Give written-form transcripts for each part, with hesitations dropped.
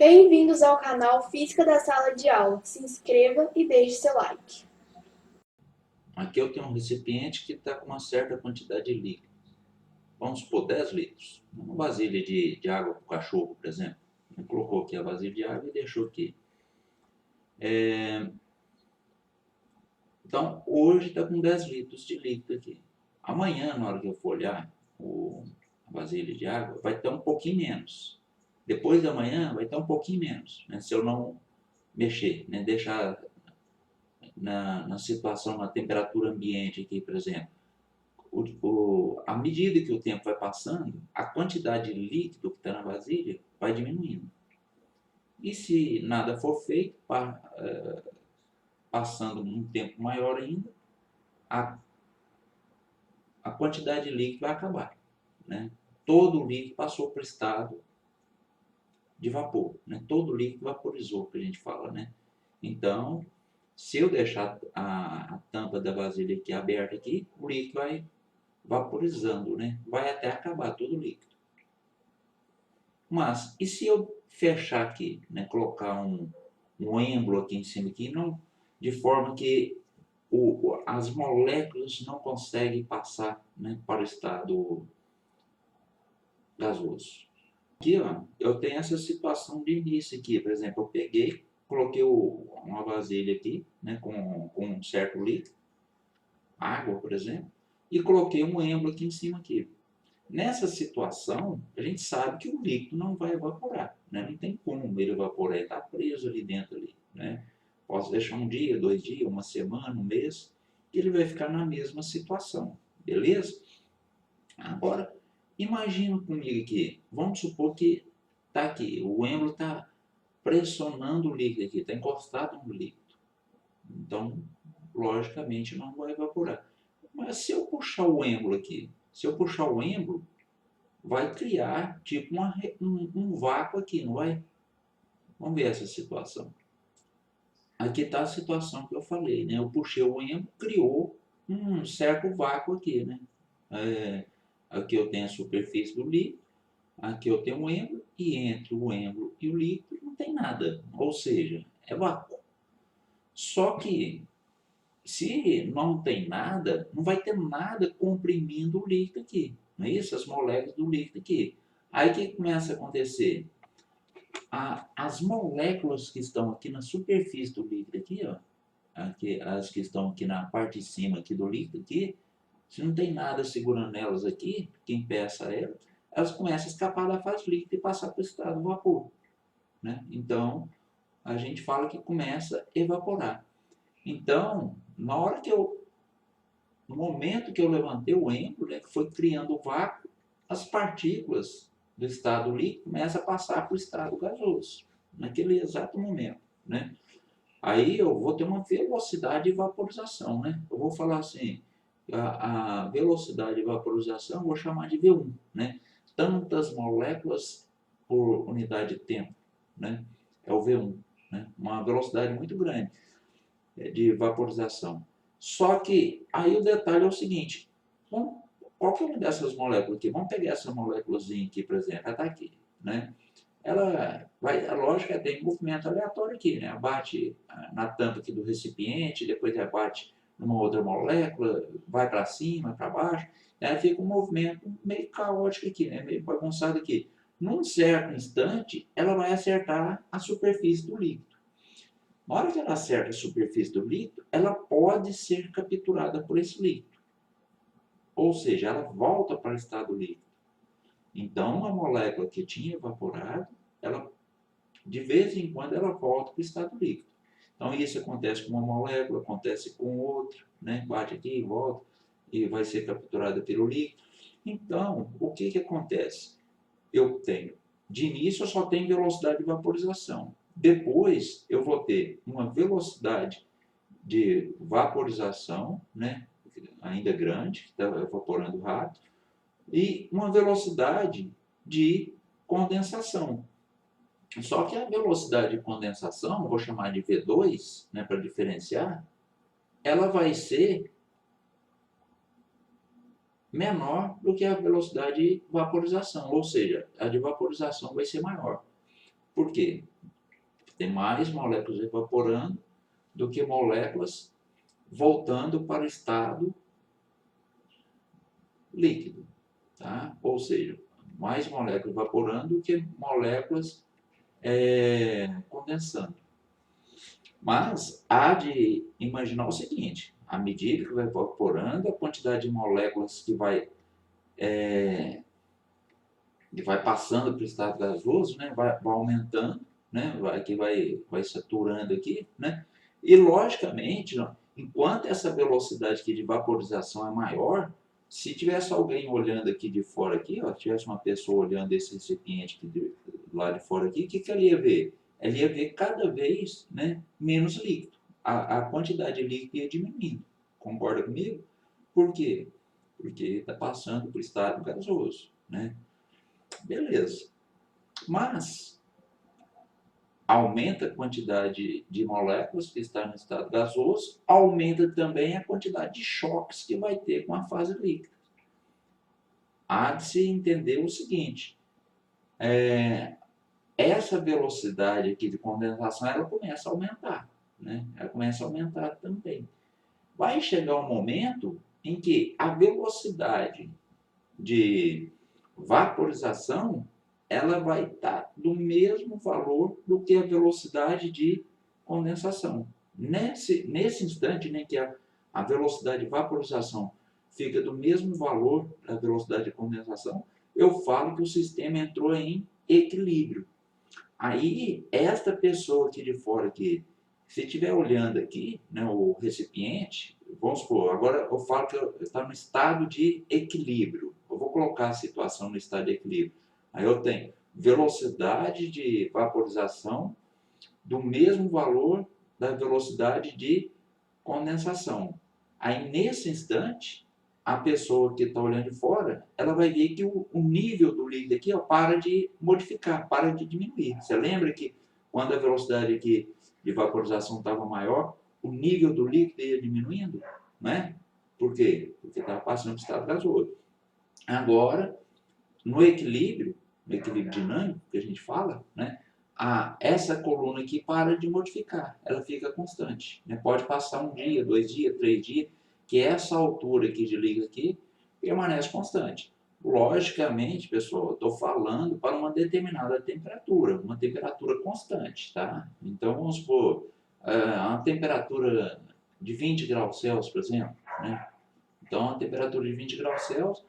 Bem-vindos ao canal Física da Sala de Aula. Se inscreva e deixe seu like. Aqui eu tenho um recipiente que está com uma certa quantidade de líquido. Vamos supor 10 litros. Uma vasilha de água para o cachorro, por exemplo. Ele colocou aqui a vasilha de água e deixou aqui. Então, hoje está com 10 litros de líquido aqui. Amanhã, na hora que eu for olhar a vasilha de água, vai estar um pouquinho menos. Depois da manhã, vai estar um pouquinho menos, né? Se eu não mexer, né? Deixar na situação, na temperatura ambiente aqui, por exemplo. À medida que o tempo vai passando, a quantidade de líquido que está na vasilha vai diminuindo. E se nada for feito, passando um tempo maior ainda, a quantidade de líquido vai acabar, né? Todo o líquido passou para o estado de vapor, né? Todo o líquido vaporizou, que a gente fala, né? Então, se eu deixar a tampa da vasilha aqui aberta aqui, o líquido vai vaporizando, né? Vai até acabar todo o líquido. Mas, e se eu fechar aqui, né? Colocar um êmbolo aqui em cima, aqui, não, de forma que as moléculas não conseguem passar, né, para o estado gasoso. Aqui, ó, eu tenho essa situação de início aqui, por exemplo, eu peguei, coloquei uma vasilha aqui, né, com um certo líquido, água, por exemplo, e coloquei um êmbolo aqui em cima aqui. Nessa situação, a gente sabe que o líquido não vai evaporar, né? Não tem como ele evaporar, ele está preso ali dentro. Ali, né? Posso deixar um dia, 2 dias, uma semana, um mês, que ele vai ficar na mesma situação, beleza? Agora, imagina comigo aqui, vamos supor que está aqui, o êmbolo está pressionando o líquido aqui, está encostado no líquido. Então, logicamente, não vai evaporar. Mas se eu puxar o êmbolo aqui, vai criar tipo um vácuo aqui, não vai? Vamos ver essa situação. Aqui está a situação que eu falei, né? Eu puxei o êmbolo, criou um certo vácuo aqui, né? Aqui eu tenho a superfície do líquido, aqui eu tenho o êmbolo, e entre o êmbolo e o líquido não tem nada, ou seja, é vácuo. Só que se não tem nada, não vai ter nada comprimindo o líquido aqui, não é isso? As moléculas do líquido aqui. Aí o que começa a acontecer? As moléculas que estão aqui na superfície do líquido aqui, ó, as que estão aqui na parte de cima aqui do líquido aqui, se não tem nada segurando elas aqui, que impeça elas começam a escapar da fase líquida e passar para o estado de vapor, né? Então, a gente fala que começa a evaporar. Então, no momento que eu levantei o êmbolo, né, que foi criando o vácuo, as partículas do estado líquido começam a passar para o estado gasoso, naquele exato momento, né? Aí eu vou ter uma velocidade de vaporização, né? Eu vou falar assim, a velocidade de vaporização eu vou chamar de V1, né? Tantas moléculas por unidade de tempo, né? É o V1, né? Uma velocidade muito grande de vaporização. Só que aí o detalhe é o seguinte, qualquer uma dessas moléculas aqui, vamos pegar essa moléculazinha aqui, por exemplo, ela está aqui, né? Ela vai, a lógica tem movimento aleatório aqui, né? Bate na tampa aqui do recipiente, depois bate numa outra molécula, vai para cima, para baixo, né? Fica um movimento meio caótico aqui, né? Meio bagunçado aqui. Num certo instante, ela vai acertar a superfície do líquido. Na hora que ela acerta a superfície do líquido, ela pode ser capturada por esse líquido. Ou seja, ela volta para o estado líquido. Então, uma molécula que tinha evaporado, ela, de vez em quando, ela volta para o estado líquido. Então, isso acontece com uma molécula, acontece com outra, né? Bate aqui e volta, e vai ser capturada pelo líquido. Então, o que acontece? De início, eu só tenho velocidade de vaporização. Depois, eu vou ter uma velocidade de vaporização, né? Ainda grande, que está evaporando rápido, e uma velocidade de condensação. Só que a velocidade de condensação, vou chamar de V2, né, para diferenciar, ela vai ser menor do que a velocidade de vaporização, ou seja, a de vaporização vai ser maior. Por quê? Tem mais moléculas evaporando do que moléculas voltando para o estado líquido, tá? Ou seja, mais moléculas evaporando do que moléculas condensando. Mas há de imaginar o seguinte: à medida que vai evaporando, a quantidade de moléculas que vai passando para o estado gasoso, né, vai aumentando, né, vai saturando aqui, né, e logicamente, enquanto essa velocidade aqui de vaporização é maior, se tivesse alguém olhando aqui de fora aqui, ó, tivesse uma pessoa olhando esse recipiente aqui lá de fora aqui, o que ela ia ver? Ela ia ver cada vez, né, menos líquido. A quantidade de líquido ia diminuindo. Concorda comigo? Por quê? Porque está passando para o estado gasoso, né? Beleza. Mas aumenta a quantidade de moléculas que está no estado gasoso, aumenta também a quantidade de choques que vai ter com a fase líquida. Há de se entender o seguinte: essa velocidade aqui de condensação ela começa a aumentar, né? Ela começa a aumentar também. Vai chegar um momento em que a velocidade de vaporização ela vai estar do mesmo valor do que a velocidade de condensação. Nesse instante, né, que a velocidade de vaporização fica do mesmo valor da velocidade de condensação, eu falo que o sistema entrou em equilíbrio. Aí, esta pessoa aqui de fora, aqui, se estiver olhando aqui, né, o recipiente, vamos supor, agora eu falo que está no estado de equilíbrio. Eu vou colocar a situação no estado de equilíbrio. Aí eu tenho velocidade de vaporização do mesmo valor da velocidade de condensação. Aí, nesse instante, a pessoa que está olhando de fora, ela vai ver que o nível do líquido aqui, ó, para de modificar, para de diminuir. Você lembra que quando a velocidade aqui de vaporização estava maior, o nível do líquido ia diminuindo, né? Por quê? Porque estava passando para o estado gasoso. Agora, no equilíbrio dinâmico que a gente fala, né? Essa coluna aqui para de modificar, ela fica constante. Né? Pode passar um dia, 2 dias, 3 dias, que essa altura aqui de líquido aqui permanece constante. Logicamente, pessoal, eu estou falando para uma determinada temperatura, uma temperatura constante, tá? Então, vamos supor, uma temperatura de 20 graus Celsius, por exemplo, né? Então, a temperatura de 20 graus Celsius,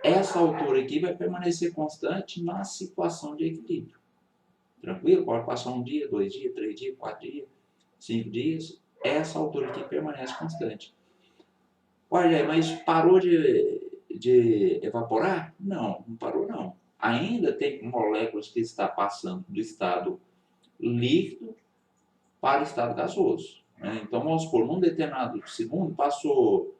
essa altura aqui vai permanecer constante na situação de equilíbrio. Tranquilo? Pode passar um dia, 2 dias, 3 dias, 4 dias, 5 dias. Essa altura aqui permanece constante. Olha, mas parou de evaporar? Não, não parou não. Ainda tem moléculas que estão passando do estado líquido para o estado gasoso. Né? Então, vamos supor, num determinado segundo passou,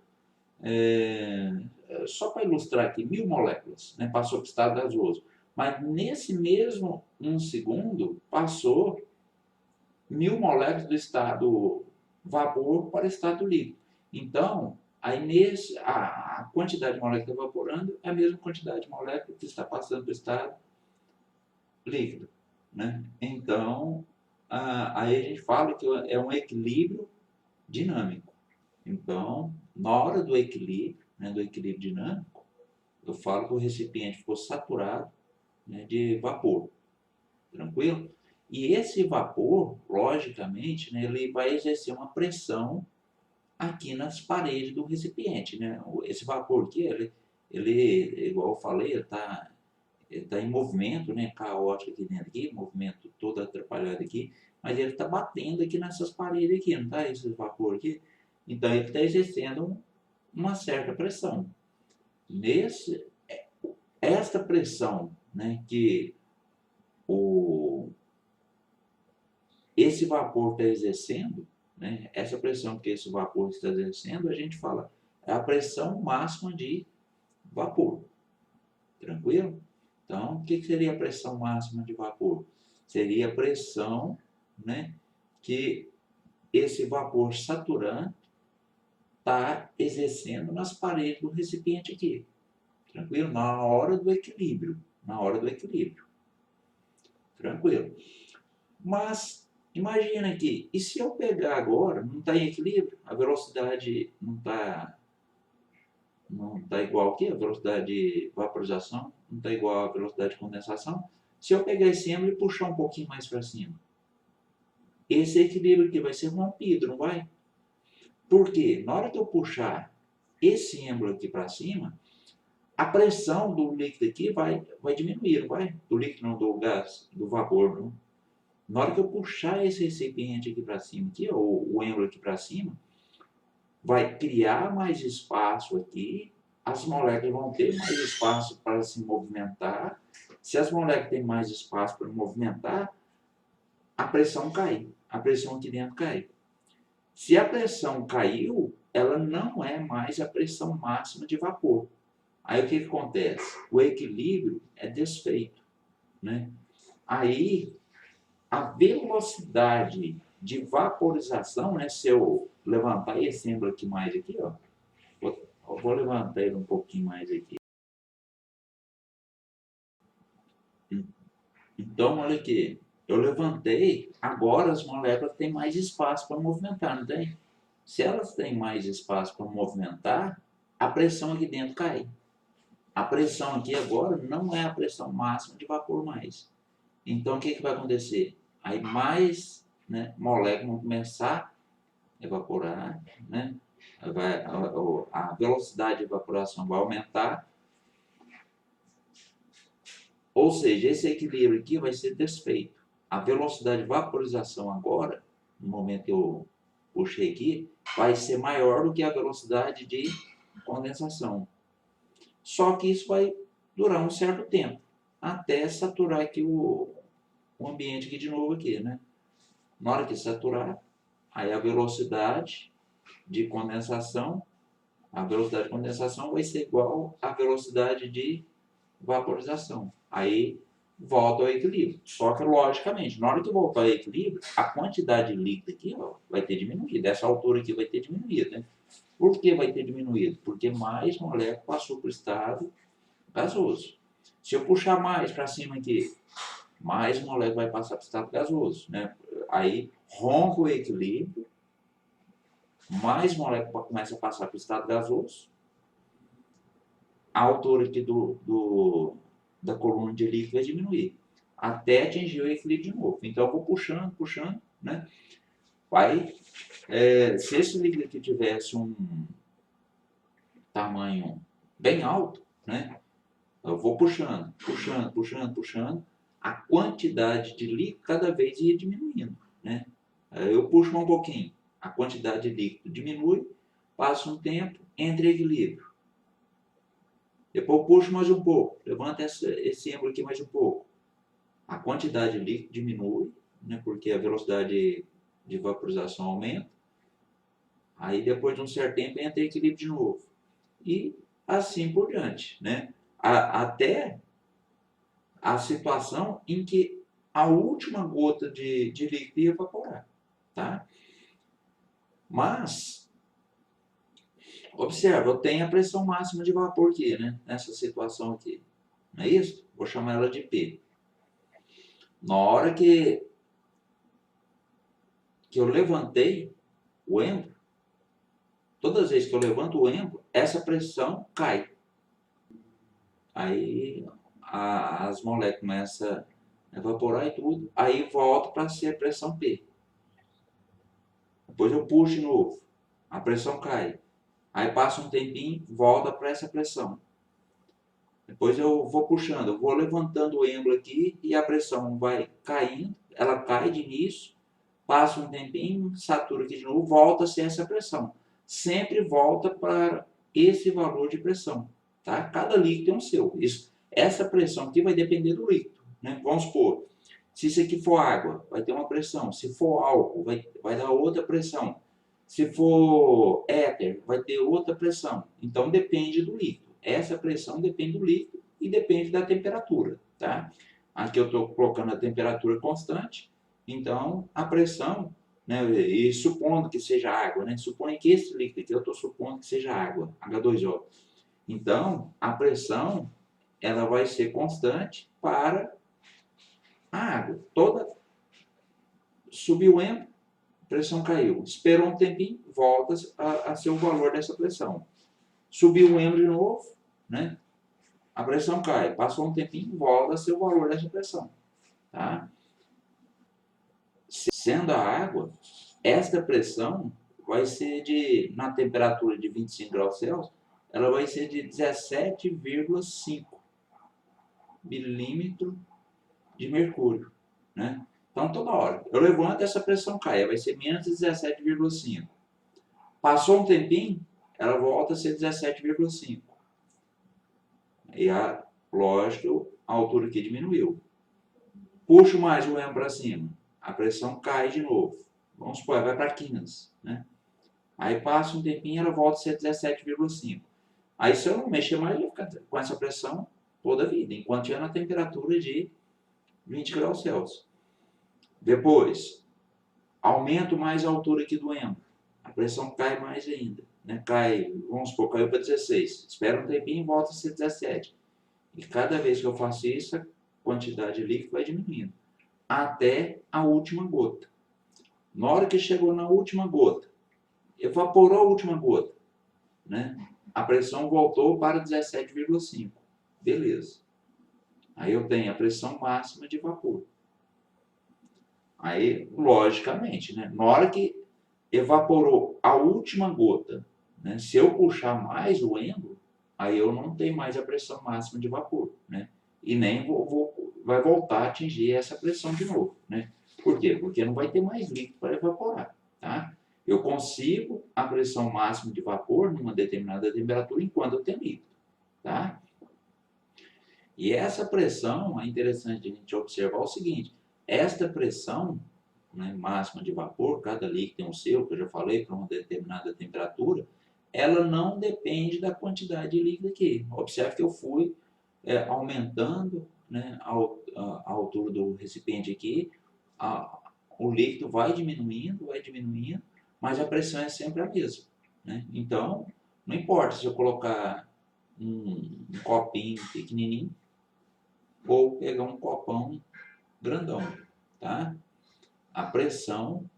só para ilustrar aqui, 1000 moléculas, né? Passou para o estado gasoso. Mas nesse mesmo 1 segundo, passou 1000 moléculas do estado vapor para o estado líquido. Então, aí a quantidade de moléculas que está evaporando é a mesma quantidade de moléculas que está passando para o estado líquido. Né? Então, aí a gente fala que é um equilíbrio dinâmico. Então, na hora do equilíbrio, né, do equilíbrio dinâmico, eu falo que o recipiente ficou saturado, né, de vapor. Tranquilo? E esse vapor, logicamente, né, ele vai exercer uma pressão aqui nas paredes do recipiente. Né? Esse vapor aqui, ele igual eu falei, ele tá em movimento, né, caótico aqui dentro, aqui, movimento todo atrapalhado aqui, mas ele está batendo aqui nessas paredes aqui, não está esse vapor aqui? Então ele está exercendo uma certa pressão. Esta pressão, né, que esse vapor está exercendo, né, essa pressão que esse vapor está exercendo, a gente fala, é a pressão máxima de vapor. Tranquilo? Então, o que seria a pressão máxima de vapor? Seria a pressão, né, que esse vapor saturante está exercendo nas paredes do recipiente aqui. Tranquilo? Na hora do equilíbrio. Na hora do equilíbrio. Tranquilo. Mas imagina aqui, e se eu pegar agora, não está em equilíbrio, a velocidade não tá igual aqui, a velocidade de vaporização não está igual à velocidade de condensação. Se eu pegar esse êmbolo e puxar um pouquinho mais para cima, esse equilíbrio aqui vai ser rompido, não vai? Por quê? Na hora que eu puxar esse êmbolo aqui para cima, a pressão do líquido aqui vai diminuir, não vai? Do líquido não, do gás, do vapor, não. Na hora que eu puxar esse recipiente aqui para cima, aqui, ou o êmbolo aqui para cima, vai criar mais espaço aqui, as moléculas vão ter mais espaço para se movimentar. Se as moléculas têm mais espaço para movimentar, a pressão cai, a pressão aqui dentro cai. Se a pressão caiu, ela não é mais a pressão máxima de vapor. Aí o que acontece? O equilíbrio é desfeito, né? Aí a velocidade de vaporização, né? Se eu levantar esse símbolo aqui mais aqui, ó, vou levantar ele um pouquinho mais aqui. Então, olha aqui, eu levantei, agora as moléculas têm mais espaço para movimentar, não tem? Se elas têm mais espaço para movimentar, a pressão aqui dentro cai. A pressão aqui agora não é a pressão máxima de vapor mais. Então, o que vai acontecer? Aí mais, né, moléculas vão começar a evaporar, né? A velocidade de evaporação vai aumentar. Ou seja, esse equilíbrio aqui vai ser desfeito. A velocidade de vaporização agora, no momento que eu puxei aqui, vai ser maior do que a velocidade de condensação. Só que isso vai durar um certo tempo, até saturar aqui o ambiente aqui de novo aqui, né? Na hora que saturar, aí a velocidade de condensação vai ser igual à velocidade de vaporização. Aí volta ao equilíbrio. Só que, logicamente, na hora que voltar ao equilíbrio, a quantidade de líquido aqui, ó, vai ter diminuído. Essa altura aqui vai ter diminuído, né? Por que vai ter diminuído? Porque mais molécula passou para o estado gasoso. Se eu puxar mais para cima aqui, mais molécula vai passar para o estado gasoso, né? Aí rompe o equilíbrio, mais molécula começa a passar para o estado gasoso, a altura aqui da coluna de líquido vai diminuir, até atingir o equilíbrio de novo. Então eu vou puxando, né? Se esse líquido aqui tivesse um tamanho bem alto, né? Eu vou puxando, a quantidade de líquido cada vez ia diminuindo, né? Eu puxo um pouquinho, a quantidade de líquido diminui, passa um tempo, entra em equilíbrio. Depois eu puxo mais um pouco, levanta esse êmbolo aqui mais um pouco. A quantidade de líquido diminui, né, porque a velocidade de vaporização aumenta. Aí depois de um certo tempo entra em equilíbrio de novo. E assim por diante, né? Até a situação em que a última gota de líquido ia evaporar, tá? Mas, observa, eu tenho a pressão máxima de vapor aqui, né? Nessa situação aqui, não é isso? Vou chamar ela de P. Na hora que eu levantei o êmbolo, todas as vezes que eu levanto o êmbolo, essa pressão cai. Aí as moléculas começam a evaporar e tudo, aí volta para ser a pressão P. Depois eu puxo de novo, a pressão cai. Aí passa um tempinho, volta para essa pressão. Depois eu vou puxando, eu vou levantando o êmbolo aqui e a pressão vai caindo, ela cai de início, passa um tempinho, satura aqui de novo, volta a ser essa pressão. Sempre volta para esse valor de pressão, tá? Cada líquido tem um seu. Essa pressão aqui vai depender do líquido, né? Vamos supor, se isso aqui for água, vai ter uma pressão. Se for álcool, vai dar outra pressão. Se for éter, vai ter outra pressão. Então depende do líquido. Essa pressão depende do líquido e depende da temperatura, tá? Aqui eu estou colocando a temperatura constante, então a pressão, né, e supondo que seja água, né? Suponha que esse líquido aqui eu estou supondo que seja água, H2O. Então a pressão ela vai ser constante para a água. Subiu o êmbolo, pressão caiu. Esperou um tempinho, volta a ser o valor dessa pressão. Subiu o êmbolo de novo, né? A pressão cai. Passou um tempinho, volta a ser o valor dessa pressão. Tá? Sendo a água, esta pressão vai ser na temperatura de 25 graus Celsius, ela vai ser de 17,5 milímetros de mercúrio, né? Então, toda hora, eu levanto, essa pressão cai, vai ser menos de 17,5. Passou um tempinho, ela volta a ser 17,5. E lógico, a altura aqui diminuiu. Puxo mais o êmbolo para cima, a pressão cai de novo. Vamos supor, vai para 15, né? Aí passa um tempinho, ela volta a ser 17,5. Aí se eu não mexer mais, eu vou ficar com essa pressão toda a vida, enquanto estiver na temperatura de 20 graus Celsius. Depois, aumento mais a altura aqui do êmbolo. A pressão cai mais ainda, né? Cai, vamos supor, caiu para 16. Espera um tempinho e volta a ser 17. E cada vez que eu faço isso, a quantidade de líquido vai diminuindo. Até a última gota. Na hora que chegou na última gota, evaporou a última gota, né? A pressão voltou para 17,5. Beleza. Aí eu tenho a pressão máxima de vapor. Aí, logicamente, né? Na hora que evaporou a última gota, né? Se eu puxar mais o êmbolo, aí eu não tenho mais a pressão máxima de vapor, né? E nem vai voltar a atingir essa pressão de novo, né? Por quê? Porque não vai ter mais líquido para evaporar, tá? Eu consigo a pressão máxima de vapor numa determinada temperatura enquanto eu tenho líquido, tá? E essa pressão, é interessante a gente observar o seguinte, esta pressão, né, máxima de vapor, cada líquido tem o seu, que eu já falei, para uma determinada temperatura, ela não depende da quantidade de líquido aqui. Observe que eu fui aumentando, né, a altura do recipiente aqui, o líquido vai diminuindo, mas a pressão é sempre a mesma, né? Então, não importa se eu colocar um copinho pequenininho ou pegar um copão grandão, tá? A pressão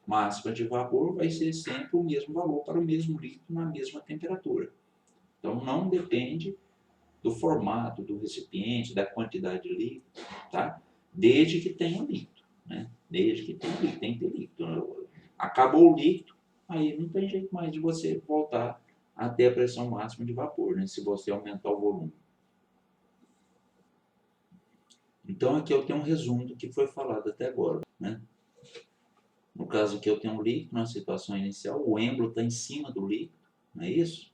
máxima de vapor vai ser sempre o mesmo valor para o mesmo líquido na mesma temperatura. Então, não depende do formato do recipiente, da quantidade de líquido, tá? Desde que tenha líquido, né? Desde que tenha líquido, tem que ter líquido. Acabou o líquido, aí não tem jeito mais de você voltar a ter a pressão máxima de vapor, né? Se você aumentar o volume. Então, aqui eu tenho um resumo do que foi falado até agora, né? No caso aqui eu tenho um líquido na situação inicial, o êmbolo está em cima do líquido, não é isso?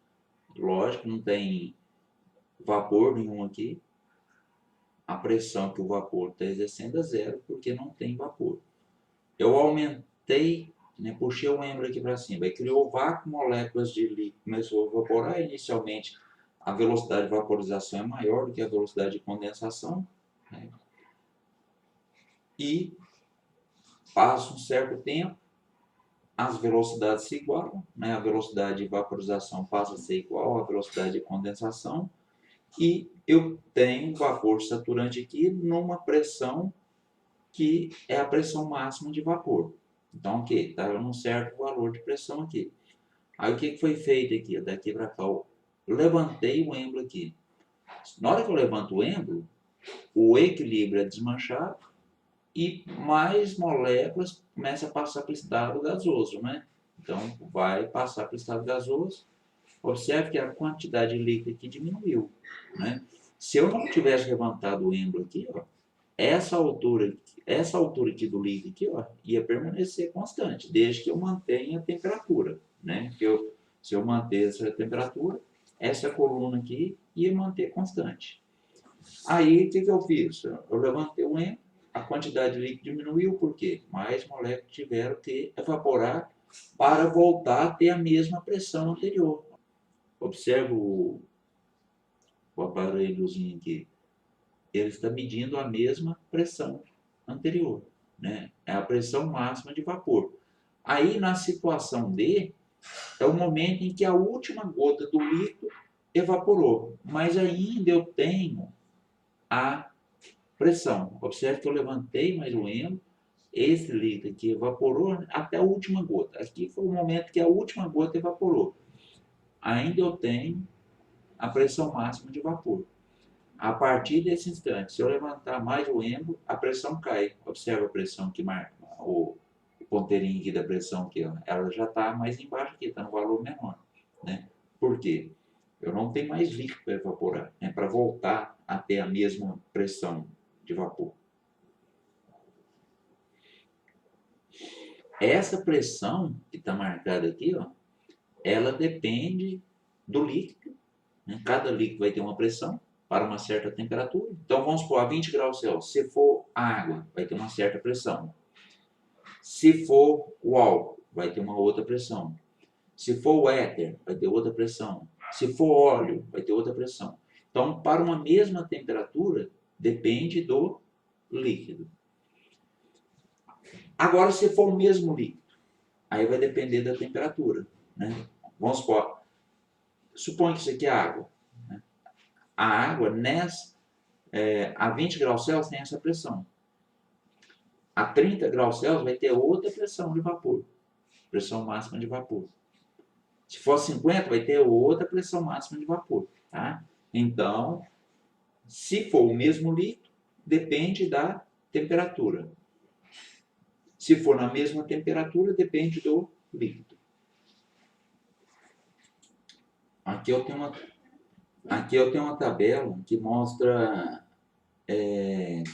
Lógico, não tem vapor nenhum aqui. A pressão que o vapor está exercendo é zero, porque não tem vapor. Eu aumentei, né, puxei o êmbolo aqui para cima, aí criou vácuo, moléculas de líquido começou a evaporar. Inicialmente, a velocidade de vaporização é maior do que a velocidade de condensação, né? E passa um certo tempo, as velocidades se igualam, né? A velocidade de vaporização passa a ser igual à velocidade de condensação, e eu tenho vapor saturante aqui numa pressão que é a pressão máxima de vapor. Então, ok, está num certo valor de pressão aqui. Aí o que foi feito aqui? Daqui para cá, eu levantei o êmbolo aqui. Na hora que eu levanto o êmbolo, o equilíbrio é desmanchado e mais moléculas começam a passar para o estado gasoso, né? Então, vai passar para o estado gasoso. Observe que a quantidade de líquido aqui diminuiu, né? Se eu não tivesse levantado o êmbolo aqui, ó, essa altura aqui do líquido aqui, ó, ia permanecer constante, desde que eu mantenha a temperatura, né? Se eu manter essa temperatura, essa coluna aqui ia manter constante. Aí, o que eu fiz? Eu levantei o êmbolo, a quantidade de líquido diminuiu, por quê? Mais moléculas tiveram que evaporar para voltar a ter a mesma pressão anterior. Observe o aparelhozinho aqui. Ele está medindo a mesma pressão anterior, né? É a pressão máxima de vapor. Aí, na situação D, é o momento em que a última gota do líquido evaporou, mas ainda eu tenho a pressão. Observe que eu levantei mais o êmbolo, esse líquido aqui evaporou até a última gota. Aqui foi o momento que a última gota evaporou. Ainda eu tenho a pressão máxima de vapor. A partir desse instante, se eu levantar mais o êmbolo, a pressão cai. Observa a pressão que marca, o ponteirinho aqui da pressão aqui, ó, ela já está mais embaixo aqui, está no valor menor. Né? Por quê? Eu não tenho mais líquido para evaporar, né, para voltar a ter a mesma pressão de vapor. Essa pressão que está marcada aqui, ó, ela depende do líquido. Né? Cada líquido vai ter uma pressão para uma certa temperatura. Então vamos supor, a 20 graus Celsius, se for água, vai ter uma certa pressão. Se for o álcool, vai ter uma outra pressão. Se for o éter, vai ter outra pressão. Se for óleo, vai ter outra pressão. Então, para uma mesma temperatura, depende do líquido. Agora, se for o mesmo líquido, aí vai depender da temperatura. Né? Vamos supor, suponha que isso aqui é água. Né? A água, a 20 graus Celsius, tem essa pressão. A 30 graus Celsius vai ter outra pressão de vapor, pressão máxima de vapor. Se for 50, vai ter outra pressão máxima de vapor. Tá? Então, se for o mesmo líquido, depende da temperatura. Se for na mesma temperatura, depende do líquido. Aqui eu tenho uma tabela que mostra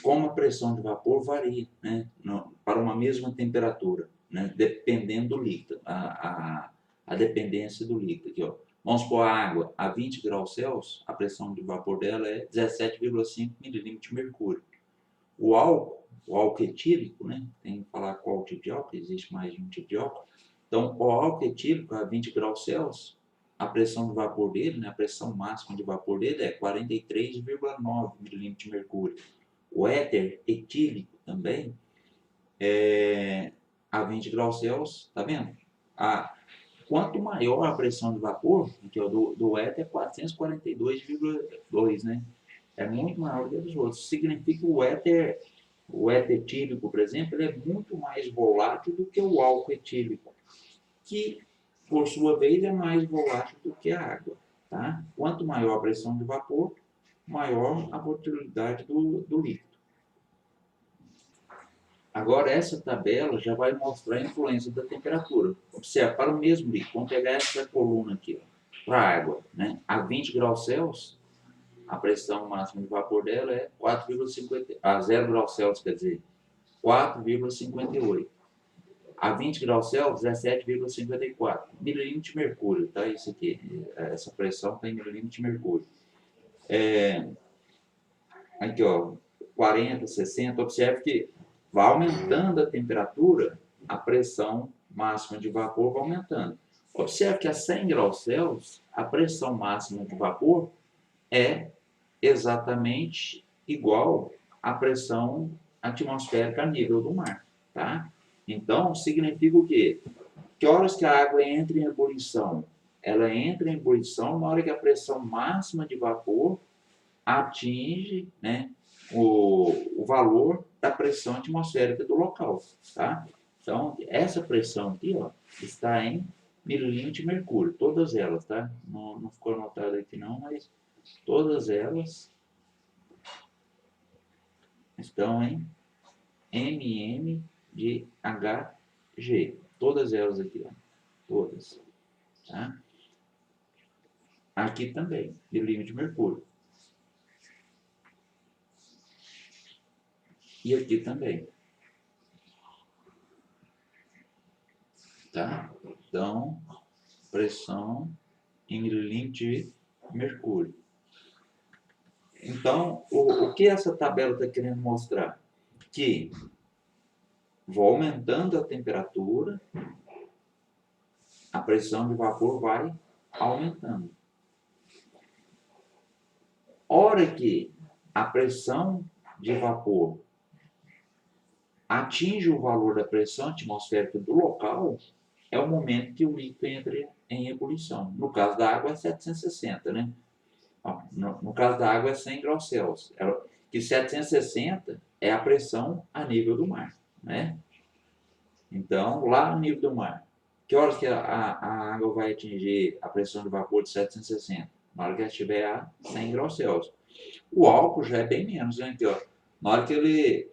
como a pressão de vapor varia, né, para uma mesma temperatura, né, dependendo do líquido, a dependência do líquido. Aqui, ó. Vamos supor a água a 20 graus Celsius, a pressão de vapor dela é 17,5 milímetros de mercúrio. O álcool etílico, né, tem que falar qual tipo de álcool, existe mais de um tipo de álcool. Então, o álcool etílico a 20 graus Celsius, a pressão de vapor dele, né, a pressão máxima de vapor dele é 43,9 milímetros de mercúrio. O éter etílico também a 20 graus Celsius, tá vendo? Quanto maior a pressão de vapor, que é o do éter, é 442,2, né? É muito maior do que dos outros. Significa que o éter etílico, por exemplo, ele é muito mais volátil do que o álcool etílico, que por sua vez, é mais volátil do que a água. Tá? Quanto maior a pressão de vapor, maior a volatilidade do líquido. Agora, essa tabela já vai mostrar a influência da temperatura. Observe, para o mesmo líquido, vamos pegar essa coluna aqui, para a água. Né? A 20 graus Celsius, a pressão máxima de vapor dela é 4,50, a 0 graus Celsius, quer dizer, 4,58. A 20 graus Celsius, 17,54 milímetros de mercúrio, tá? Isso aqui, essa pressão tem milímetros de mercúrio. Aqui, ó, 40, 60, observe que vai aumentando a temperatura, a pressão máxima de vapor vai aumentando. Observe que a 100 graus Celsius, a pressão máxima de vapor é exatamente igual à pressão atmosférica a nível do mar, tá? Então, significa o quê? Que horas que a água entra em ebulição? Ela entra em ebulição na hora que a pressão máxima de vapor atinge, né, o valor da pressão atmosférica do local. Tá? Então, essa pressão aqui, ó, está em milímetros de mercúrio, todas elas. Tá? Não ficou anotado aqui não, mas todas elas estão em mm de Hg. Todas elas aqui, ó. Todas. Tá? Aqui também, milímetro de mercúrio. E aqui também. Tá? Então, pressão em milímetros de mercúrio. Então, o que essa tabela está querendo mostrar? Que vou aumentando a temperatura, a pressão de vapor vai aumentando. Hora que a pressão de vapor atinge o valor da pressão atmosférica do local, é o momento que o líquido entra em ebulição. No caso da água é 760, né? No caso da água é 100 graus Celsius. Que 760 é a pressão a nível do mar. né? Então, lá no nível do mar, que horas que a água vai atingir a pressão de vapor de 760? Na hora que ela estiver a 100 graus Celsius. O álcool já é bem menos, né? Aqui, ó. Na hora que ele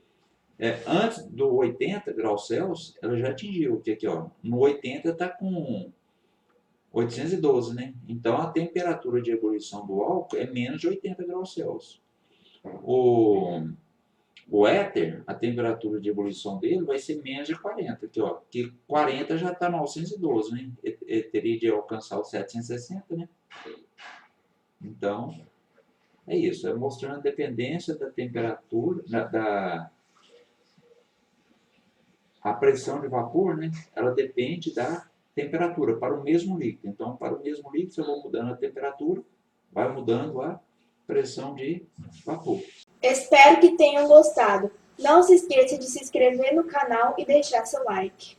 antes do 80 graus Celsius, ela já atingiu. Aqui, ó, no 80 está com 812, né? Então a temperatura de ebulição do álcool é menos de 80 graus Celsius. O éter, a temperatura de ebulição dele vai ser menos de 40, aqui, ó, que 40 já está 912, né? Ele teria de alcançar os 760, né? Então, é isso, é mostrando a dependência da temperatura, a pressão de vapor, né? Ela depende da temperatura para o mesmo líquido. Então, para o mesmo líquido, se eu vou mudando a temperatura, vai mudando a pressão de vapor. Espero que tenham gostado. Não se esqueça de se inscrever no canal e deixar seu like.